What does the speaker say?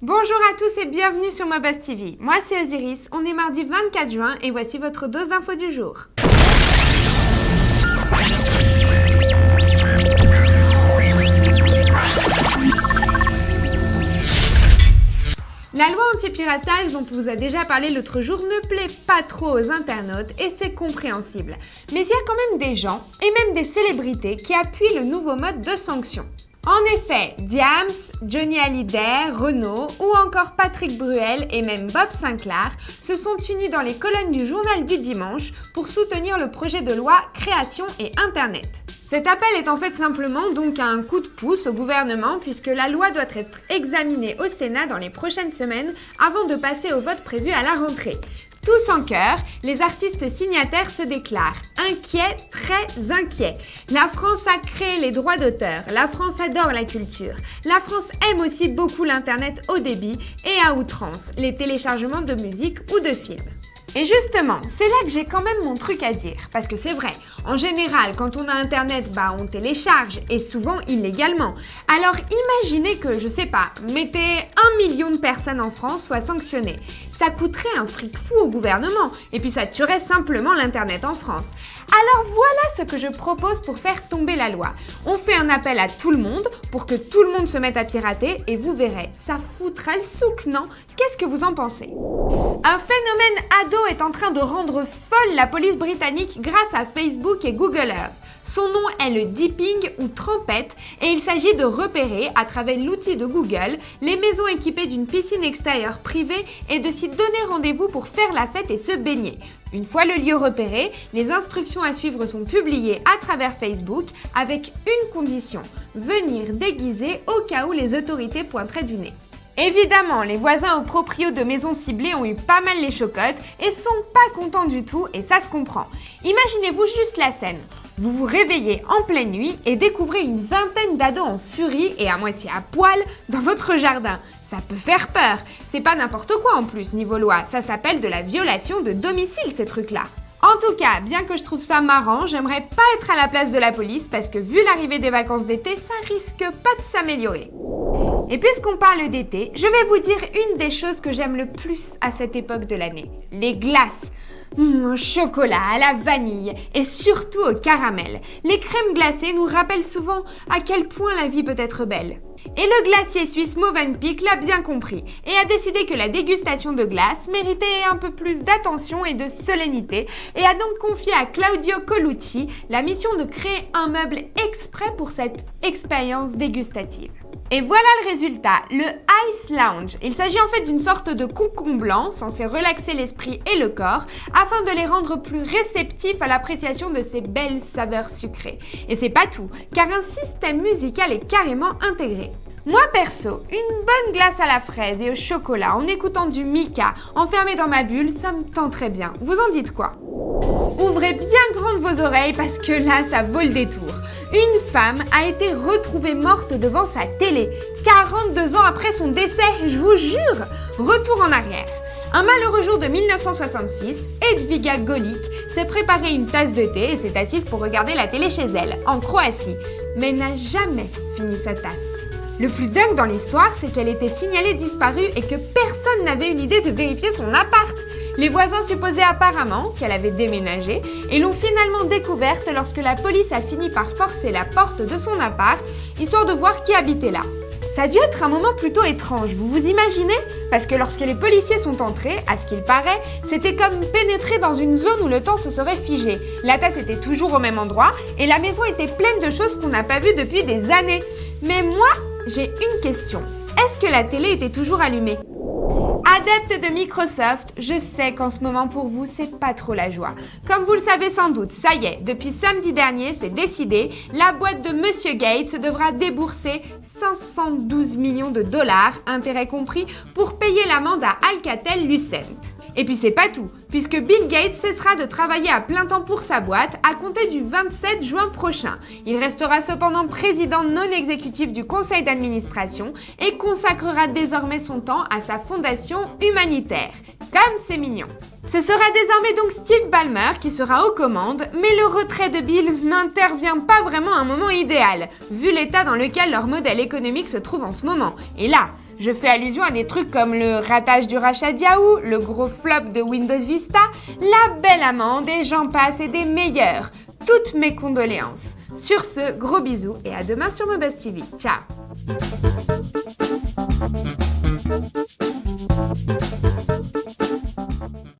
Bonjour à tous et bienvenue sur Mobuzz TV. Moi c'est Osiris, on est mardi 24 juin et voici votre dose d'infos du jour. La loi anti-piratage dont on vous a déjà parlé l'autre jour ne plaît pas trop aux internautes et c'est compréhensible. Mais il y a quand même des gens, et même des célébrités, qui appuient le nouveau mode de sanction. En effet, Diams, Johnny Hallyday, Renaud ou encore Patrick Bruel et même Bob Sinclair se sont unis dans les colonnes du journal du dimanche pour soutenir le projet de loi Création et Internet. Cet appel est en fait simplement donc un coup de pouce au gouvernement puisque la loi doit être examinée au Sénat dans les prochaines semaines avant de passer au vote prévu à la rentrée. Tous en chœur, les artistes signataires se déclarent inquiets, très inquiets. La France a créé les droits d'auteur, la France adore la culture, la France aime aussi beaucoup l'internet haut débit et à outrance, les téléchargements de musique ou de films. Et justement, c'est là que j'ai quand même mon truc à dire, parce que c'est vrai, en général, quand on a internet, on télécharge, et souvent illégalement. Alors imaginez que, je sais pas, mettez 1 million de personnes en France soient sanctionnées. Ça coûterait un fric fou au gouvernement, et puis ça tuerait simplement l'internet en France. Alors voilà ce que je propose pour faire tomber la loi. On fait un appel à tout le monde pour que tout le monde se mette à pirater, et vous verrez, ça foutra le souk, non? Qu'est-ce que vous en pensez? Un phénomène ado est en train de rendre folle la police britannique grâce à Facebook et Google Earth. Son nom est le dipping ou trempette et il s'agit de repérer, à travers l'outil de Google, les maisons équipées d'une piscine extérieure privée et de s'y donner rendez-vous pour faire la fête et se baigner. Une fois le lieu repéré, les instructions à suivre sont publiées à travers Facebook avec une condition, venir déguisé au cas où les autorités pointeraient du nez. Évidemment, les voisins ou proprios de maisons ciblées ont eu pas mal les chocottes et sont pas contents du tout et ça se comprend. Imaginez-vous juste la scène. Vous vous réveillez en pleine nuit et découvrez une vingtaine d'ados en furie et à moitié à poil dans votre jardin. Ça peut faire peur. C'est pas n'importe quoi en plus niveau loi, ça s'appelle de la violation de domicile ces trucs-là. En tout cas, bien que je trouve ça marrant, j'aimerais pas être à la place de la police parce que vu l'arrivée des vacances d'été, ça risque pas de s'améliorer. Et puisqu'on parle d'été, je vais vous dire une des choses que j'aime le plus à cette époque de l'année, les glaces. Au chocolat, à la vanille et surtout au caramel. Les crèmes glacées nous rappellent souvent à quel point la vie peut être belle. Et le glacier suisse Mövenpick l'a bien compris et a décidé que la dégustation de glace méritait un peu plus d'attention et de solennité et a donc confié à Claudio Colucci la mission de créer un meuble exprès pour cette expérience dégustative. Et voilà le résultat, le Ice Lounge. Il s'agit en fait d'une sorte de cocon blanc censé relaxer l'esprit et le corps afin de les rendre plus réceptifs à l'appréciation de ces belles saveurs sucrées. Et c'est pas tout, car un système musical est carrément intégré. Moi perso, une bonne glace à la fraise et au chocolat en écoutant du Mika enfermé dans ma bulle, ça me tend très bien. Vous en dites quoi? Ouvrez bien grandes vos oreilles parce que là, ça vaut le détour. Une femme a été retrouvée morte devant sa télé, 42 ans après son décès, je vous jure. Retour en arrière. Un malheureux jour de 1966, Edviga Golic s'est préparé une tasse de thé et s'est assise pour regarder la télé chez elle, en Croatie, mais n'a jamais fini sa tasse. Le plus dingue dans l'histoire, c'est qu'elle était signalée disparue et que personne n'avait eu l'idée de vérifier son appart. Les voisins supposaient apparemment qu'elle avait déménagé et l'ont finalement découverte lorsque la police a fini par forcer la porte de son appart, histoire de voir qui habitait là. Ça a dû être un moment plutôt étrange, vous vous imaginez? Parce que lorsque les policiers sont entrés, à ce qu'il paraît, c'était comme pénétrer dans une zone où le temps se serait figé. La tasse était toujours au même endroit et la maison était pleine de choses qu'on n'a pas vues depuis des années. Mais moi, j'ai une question. Est-ce que la télé était toujours allumée? Adepte de Microsoft, je sais qu'en ce moment pour vous, c'est pas trop la joie. Comme vous le savez sans doute, ça y est, depuis samedi dernier, c'est décidé, la boîte de Monsieur Gates devra débourser 512 millions de dollars, intérêts compris, pour payer l'amende à Alcatel-Lucent. Et puis c'est pas tout, puisque Bill Gates cessera de travailler à plein temps pour sa boîte à compter du 27 juin prochain. Il restera cependant président non exécutif du conseil d'administration et consacrera désormais son temps à sa fondation humanitaire. Comme c'est mignon. Ce sera désormais donc Steve Ballmer qui sera aux commandes, mais le retrait de Bill n'intervient pas vraiment à un moment idéal, vu l'état dans lequel leur modèle économique se trouve en ce moment. Et là, Je fais allusion à des trucs comme le ratage du rachat de Yahoo, le gros flop de Windows Vista, la belle amende et j'en passe et des meilleurs. Toutes mes condoléances. Sur ce, gros bisous et à demain sur Mobuzz TV. Ciao!